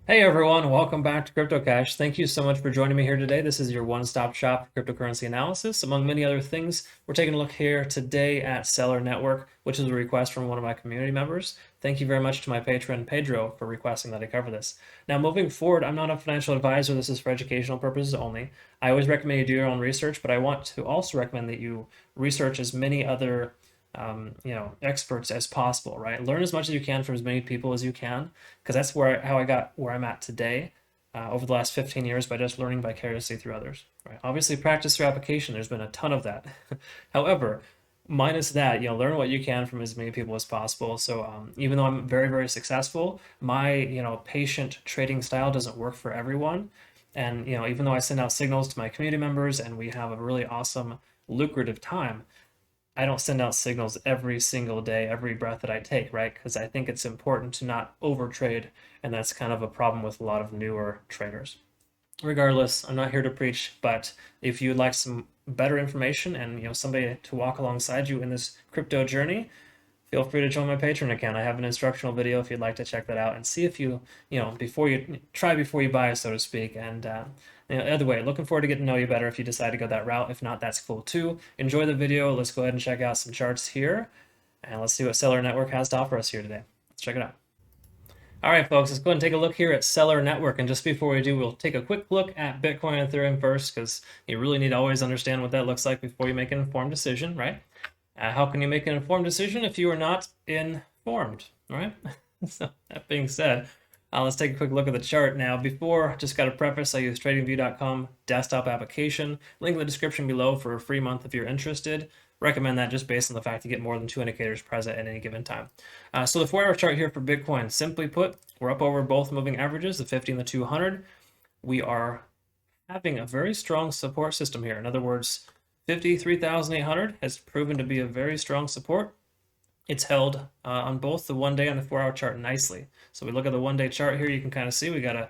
Hey everyone, welcome back to CryptoCache. Thank you so much for joining me here today. This is your one-stop shop for cryptocurrency analysis. Among many other things, we're taking a look here today at Celer Network, which is a request from one of my community members. Thank you very much to my patron Pedro for requesting that I cover this. Now, moving forward, I'm not a financial advisor. This is for educational purposes only. I always recommend you do your own research, but I want to also recommend that you research as many other experts as possible, right? Learn as much as you can from as many people as you can, because that's how I got where I'm at today over the last 15 years by just learning vicariously through others, right? Obviously, practice through application. There's been a ton of that. However, minus that, learn what you can from as many people as possible. So even though I'm very, very successful, my patient trading style doesn't work for everyone. And even though I send out signals to my community members and we have a really awesome, lucrative time, I don't send out signals every single day, every breath that I take, right? Because I think it's important to not overtrade, and that's kind of a problem with a lot of newer traders. Regardless, I'm not here to preach, but if you'd like some better information and somebody to walk alongside you in this crypto journey, feel free to join my Patreon account. I have an instructional video if you'd like to check that out and see if before you buy, so to speak. And either way, looking forward to getting to know you better if you decide to go that route. If not, that's cool too. Enjoy the video. Let's go ahead and check out some charts here, and let's see what Celer Network has to offer us here today. Let's check it out. All right, folks, let's go ahead and take a look here at Celer Network. And just before we do, we'll take a quick look at Bitcoin and Ethereum first, because you really need to always understand what that looks like before you make an informed decision, right? How can you make an informed decision if you are not informed, right? So that being said, let's take a quick look at the chart now. Before, just got a preface, I use TradingView.com desktop application. Link in the description below for a free month if you're interested. Recommend that just based on the fact you get more than 2 indicators present at any given time. So the 4-hour chart here for Bitcoin, simply put, we're up over both moving averages, the 50 and the 200. We are having a very strong support system here. In other words, 53,800 has proven to be a very strong support. It's held on both the 1-day and the 4-hour chart nicely. So we look at the 1-day chart here, you can kind of see we got a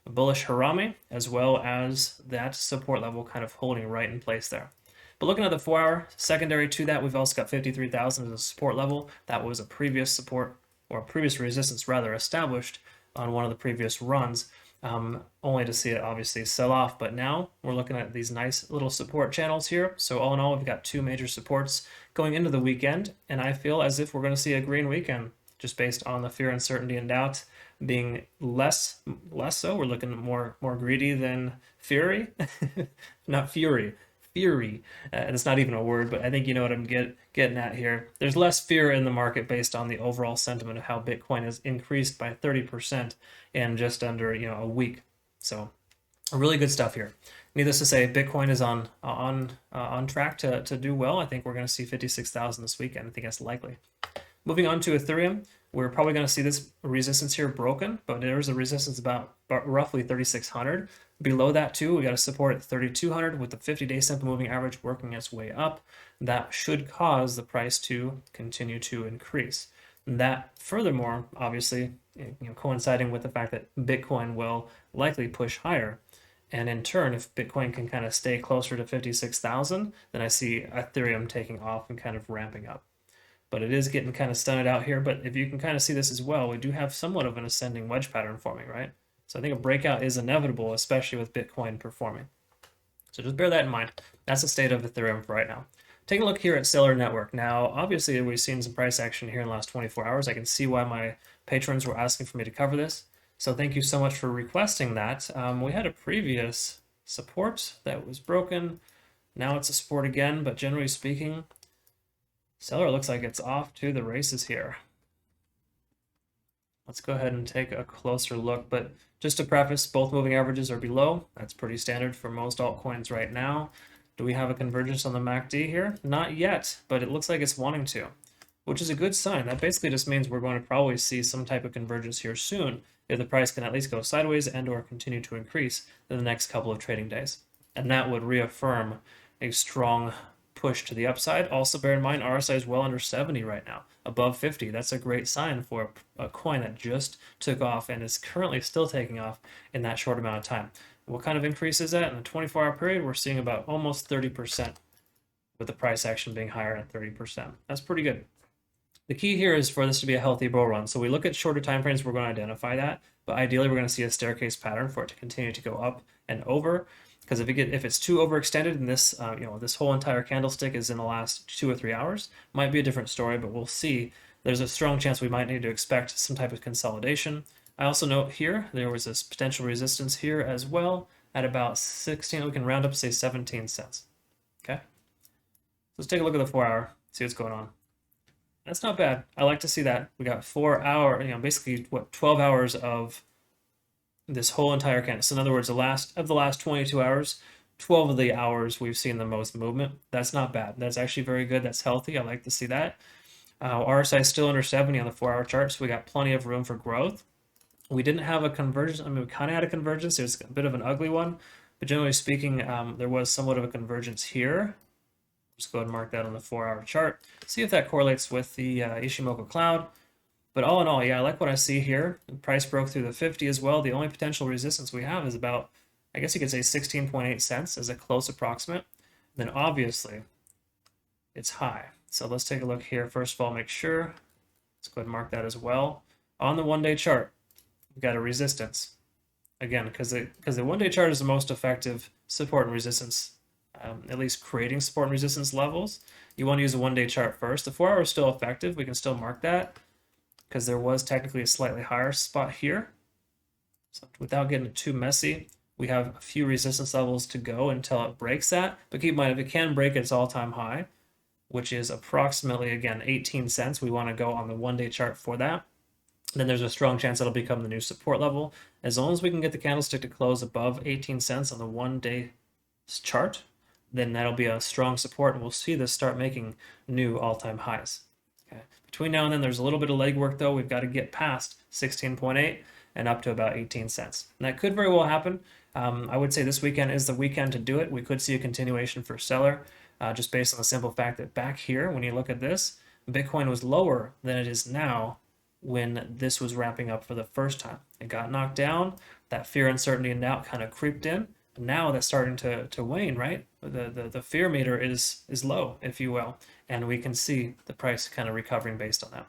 bullish harami as well as that support level kind of holding right in place there. But looking at the 4-hour, secondary to that, we've also got 53,000 as a support level. That was a previous support, or a previous resistance rather, established on one of the previous runs. Only to see it obviously sell off. But now we're looking at these nice little support channels here. So all in all, we've got 2 major supports going into the weekend, and I feel as if we're going to see a green weekend just based on the fear, uncertainty, and doubt being less so. We're looking more greedy than fury, not fury. Fury, and it's not even a word, but I think you know what I'm getting at here. There's less fear in the market based on the overall sentiment of how Bitcoin has increased by 30% in just under a week. So really good stuff here. Needless to say, Bitcoin is on track to do well. I think we're going to see 56,000 this weekend. I think that's likely. Moving on to Ethereum, we're probably going to see this resistance here broken, but there's a resistance about roughly 3,600. Below that too, we got a support at 3,200 with the 50-day simple moving average working its way up. That should cause the price to continue to increase. That furthermore, obviously, coinciding with the fact that Bitcoin will likely push higher. And in turn, if Bitcoin can kind of stay closer to 56,000, then I see Ethereum taking off and kind of ramping up. But it is getting kind of stunted out here. But if you can kind of see this as well, we do have somewhat of an ascending wedge pattern forming, right? So I think a breakout is inevitable, especially with Bitcoin performing. So just bear that in mind. That's the state of Ethereum for right now. Take a look here at Celer Network. Now, obviously, we've seen some price action here in the last 24 hours. I can see why my patrons were asking for me to cover this. So thank you so much for requesting that. We had a previous support that was broken. Now it's a support again, but generally speaking, Celer looks like it's off to the races here. Let's go ahead and take a closer look. But just to preface, both moving averages are below. That's pretty standard for most altcoins right now. Do we have a convergence on the MACD here? Not yet, but it looks like it's wanting to, which is a good sign. That basically just means we're going to probably see some type of convergence here soon if the price can at least go sideways and or continue to increase in the next couple of trading days. And that would reaffirm a strong push to the upside. Also bear in mind RSI is well under 70 right now, above 50. That's a great sign for a coin that just took off and is currently still taking off in that short amount of time. What kind of increase is that? In a 24-hour period, we're seeing about almost 30%, with the price action being higher at 30%. That's pretty good. The key here is for this to be a healthy bull run. So we look at shorter time frames, we're going to identify that, but ideally we're going to see a staircase pattern for it to continue to go up and over. Because if it's too overextended and this this whole entire candlestick is in the last 2 or 3 hours, might be a different story, but we'll see. There's a strong chance we might need to expect some type of consolidation. I also note here there was this potential resistance here as well at about 16. We can round up to say 17 cents. Okay, let's take a look at the 4-hour, see what's going on. That's not bad. I like to see that. We got 4 hour, basically what 12 hours of this whole entire candle. So in other words, the last 22 hours, 12 of the hours we've seen the most movement. That's not bad. That's actually very good. That's healthy. I like to see that. RSI is still under 70 on the 4-hour chart, so we got plenty of room for growth. We didn't have a convergence. I mean, we kind of had a convergence. It was a bit of an ugly one, but generally speaking, there was somewhat of a convergence here. Just go ahead and mark that on the 4-hour chart. See if that correlates with the Ishimoku cloud. But all in all, yeah, I like what I see here. The price broke through the 50 as well. The only potential resistance we have is about, I guess you could say 16.8 cents as a close approximate. Then obviously, it's high. So let's take a look here. First of all, make sure. Let's go ahead and mark that as well. On the 1-day chart, we've got a resistance. Again, because the 1-day chart is the most effective support and resistance, at least creating support and resistance levels. You want to use a 1-day chart first. The 4-hour is still effective. We can still mark that because there was technically a slightly higher spot here. So without getting too messy, we have a few resistance levels to go until it breaks that. But keep in mind, if it can break its all-time high, which is approximately, again, 18 cents, we want to go on the 1-day chart for that. Then there's a strong chance it'll become the new support level. As long as we can get the candlestick to close above 18 cents on the 1-day chart, then that'll be a strong support, and we'll see this start making new all-time highs. Okay. Between now and then, there's a little bit of legwork, though. We've got to get past 16.8 and up to about 18 cents. And that could very well happen. I would say this weekend is the weekend to do it. We could see a continuation for Celer, just based on the simple fact that back here, when you look at this, Bitcoin was lower than it is now when this was ramping up for the first time. It got knocked down. That fear, uncertainty, and doubt kind of creeped in. Now that's starting to wane, right? The fear meter is low, if you will, and we can see the price kind of recovering based on that.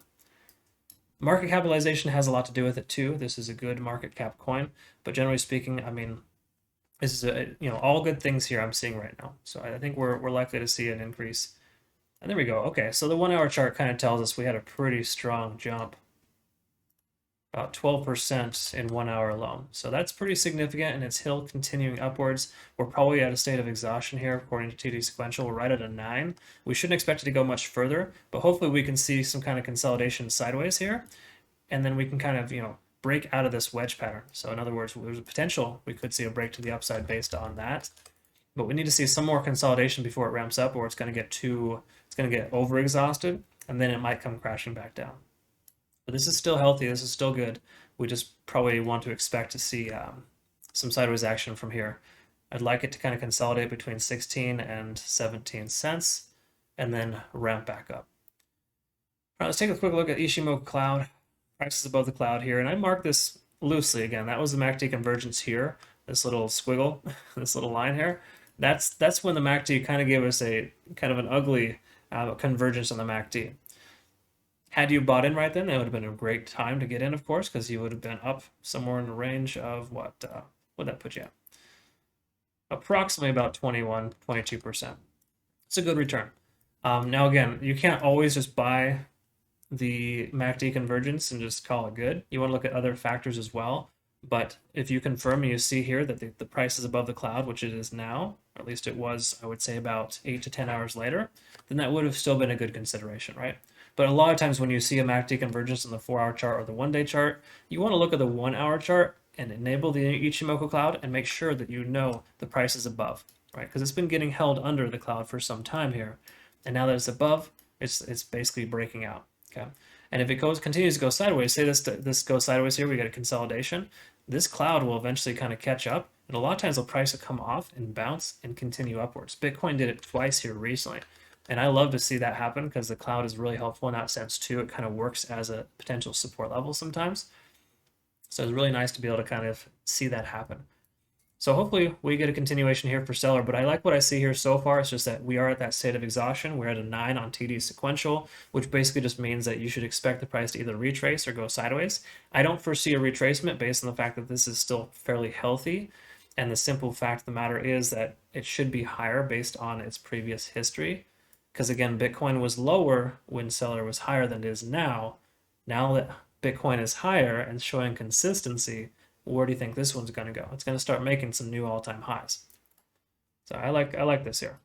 Market capitalization has a lot to do with it too. This is a good market cap coin, but generally speaking, I mean, this is all good things here I'm seeing right now. So I think we're likely to see an increase. And there we go. Okay, so the 1-hour chart kind of tells us we had a pretty strong jump. About 12% in 1 hour alone. So that's pretty significant, and it's still continuing upwards. We're probably at a state of exhaustion here, according to TD Sequential. We're right at a 9. We shouldn't expect it to go much further, but hopefully we can see some kind of consolidation sideways here, and then we can kind of, break out of this wedge pattern. So in other words, there's a potential we could see a break to the upside based on that. But we need to see some more consolidation before it ramps up, or it's going to get overexhausted, and then it might come crashing back down. But this is still healthy. This is still good. We just probably want to expect to see some sideways action from here. I'd like it to kind of consolidate between 16 and 17 cents and then ramp back up. All right, let's take a quick look at Ishimoku Cloud. Prices above the cloud here. And I marked this loosely again. That was the MACD convergence here. This little squiggle, this little line here. That's when the MACD kind of gave us a kind of an ugly convergence on the MACD. Had you bought in right then, that would have been a great time to get in, of course, because you would have been up somewhere in the range of what would that put you at? Approximately about 21, 22%. It's a good return. Now, again, you can't always just buy the MACD convergence and just call it good. You want to look at other factors as well. But if you confirm and you see here that the price is above the cloud, which it is now, or at least it was, I would say, about 8 to 10 hours later, then that would have still been a good consideration, right? But a lot of times when you see a MACD convergence on the 4-hour chart or the 1-day chart, you want to look at the 1-hour chart and enable the Ichimoku cloud and make sure that you know the price is above, right? Because it's been getting held under the cloud for some time here. And now that it's above, it's basically breaking out, okay? And if it continues to go sideways, say this goes sideways here, we get a consolidation, this cloud will eventually kind of catch up. And a lot of times the price will come off and bounce and continue upwards. Bitcoin did it twice here recently. And I love to see that happen because the cloud is really helpful in that sense too. It kind of works as a potential support level sometimes. So it's really nice to be able to kind of see that happen. So hopefully we get a continuation here for Celer, but I like what I see here so far. It's just that we are at that state of exhaustion. We're at a 9 on TD sequential, which basically just means that you should expect the price to either retrace or go sideways. I don't foresee a retracement based on the fact that this is still fairly healthy. And the simple fact of the matter is that it should be higher based on its previous history. Because again, Bitcoin was lower when Celer was higher than it is now. Now that Bitcoin is higher and showing consistency, where do you think this one's going to go? It's going to start making some new all-time highs. So I like this here.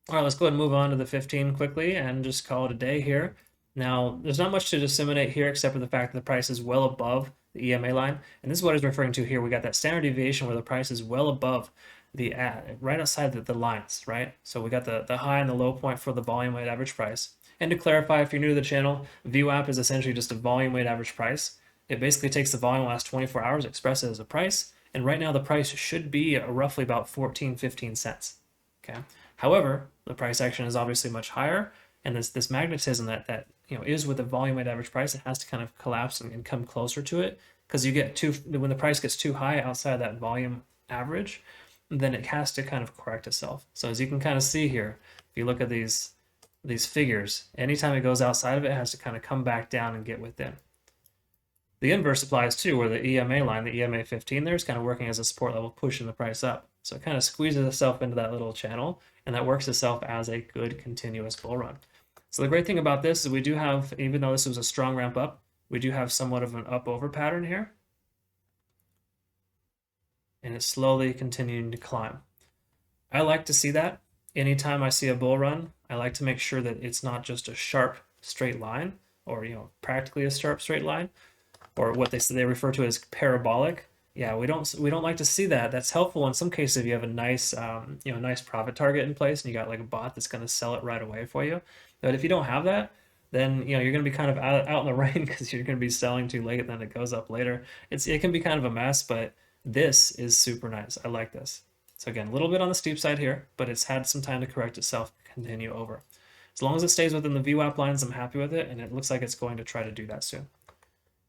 All right, let's go ahead and move on to the 15 quickly and just call it a day here. Now, there's not much to disseminate here except for the fact that the price is well above the EMA line. And this is what I was referring to here. We got that standard deviation where the price is well above the right outside the lines, right? So we got the high and the low point for the volume weighted average price. And to clarify, if you're new to the channel, VWAP is essentially just a volume weighted average price. It basically takes the volume last 24 hours, expresses it as a price, and right now the price should be roughly about 14-15 cents. Okay. However, the price action is obviously much higher, and this magnetism that is with the volume weighted average price, it has to kind of collapse and come closer to it, because you get when the price gets too high outside that volume average, then it has to kind of correct itself. So as you can kind of see here, if you look at these figures, anytime it goes outside of it, it has to kind of come back down and get within. The inverse applies too, where the EMA line, the EMA 15 there, is kind of working as a support level, pushing the price up. So it kind of squeezes itself into that little channel, and that works itself as a good continuous bull run. So the great thing about this is we do have, even though this was a strong ramp up, we do have somewhat of an up over pattern here. And it's slowly continuing to climb. I like to see that. Anytime I see a bull run, I like to make sure that it's not just a sharp straight line, or practically a sharp straight line, or what they refer to as parabolic. Yeah, we don't like to see that. That's helpful in some cases if you have a nice nice profit target in place and you got like a bot that's going to sell it right away for you. But if you don't have that, then you're going to be kind of out in the rain because you're going to be selling too late and then it goes up later. It can be kind of a mess, but this is super nice. I like this. So again, a little bit on the steep side here, but it's had some time to correct itself, continue over. As long as it stays within the VWAP lines, I'm happy with it, and it looks like it's going to try to do that soon.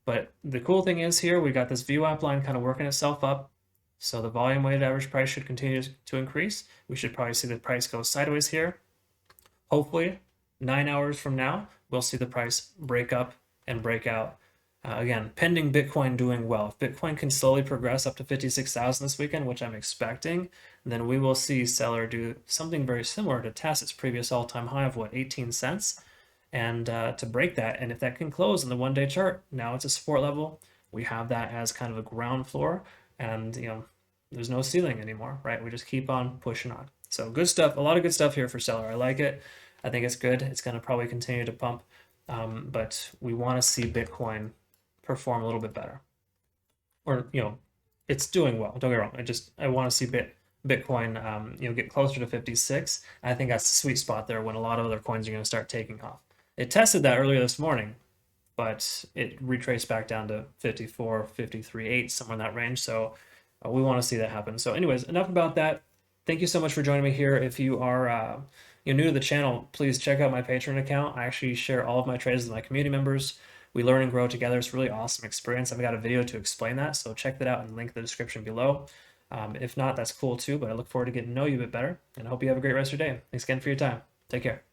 But the cool thing is here, we got this VWAP line kind of working itself up. So the volume weighted average price should continue to increase. We should probably see the price go sideways here. Hopefully, 9 hours from now, we'll see the price break up and break out. Again, pending Bitcoin doing well. If Bitcoin can slowly progress up to 56,000 this weekend, which I'm expecting, then we will see Celer do something very similar to test its previous all-time high of 18 cents. And to break that, and if that can close in the one-day chart, now it's a support level. We have that as kind of a ground floor, and there's no ceiling anymore, right? We just keep on pushing on. So good stuff, a lot of good stuff here for Celer. I like it. I think it's good. It's going to probably continue to pump, but we want to see Bitcoin perform a little bit better. Or it's doing well. Don't get me wrong. I want to see Bitcoin get closer to 56. I think that's the sweet spot there when a lot of other coins are going to start taking off. It tested that earlier this morning, but it retraced back down to 54, 53.8, somewhere in that range. So we want to see that happen. So anyways, enough about that. Thank you so much for joining me here. If you are new to the channel, please check out my Patreon account. I actually share all of my trades with my community members. We learn and grow together. It's a really awesome experience. I've got a video to explain that, so check that out and link in the description below. If not, that's cool too, but I look forward to getting to know you a bit better, and I hope you have a great rest of your day. Thanks again for your time. Take care.